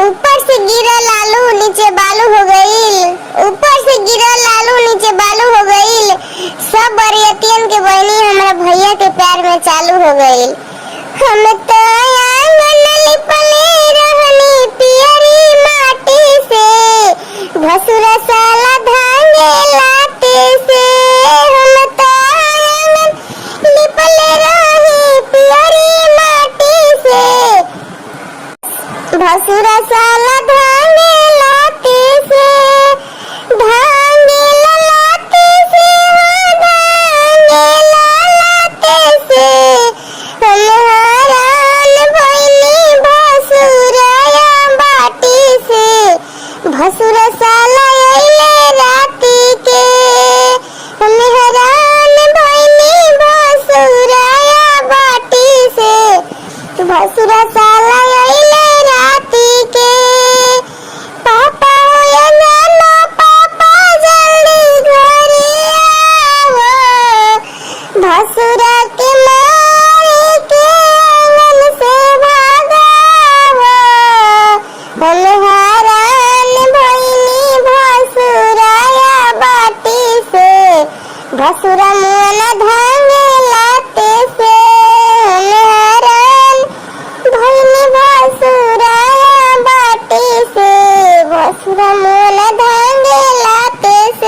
ऊपर से गिरल आलू नीचे बालू हो गईल। ऊपर से गिरल आलू नीचे बालू हो गईल। सब बरियतियन के बहनी हमरा भैया के प्यार में चालू हो गईल। हम तो आंगन लिपले रहनी पियरी माटी से, भसुरा साला धांगे लाते से। हम तो आंगन लिपले रही पियरी माटी से, भसुरा साला धांगे लाते से। धांगे लाते से, धांगे लाते से। हम हरान भइली भसुराया बाटी से, भसुरा साला अइले राती के। हम हरान भइली भसुराया बाटी से, भसुरा साला अइले राती के। पापा होया जानो पापा जल्दी घरे आवो, भसुरा के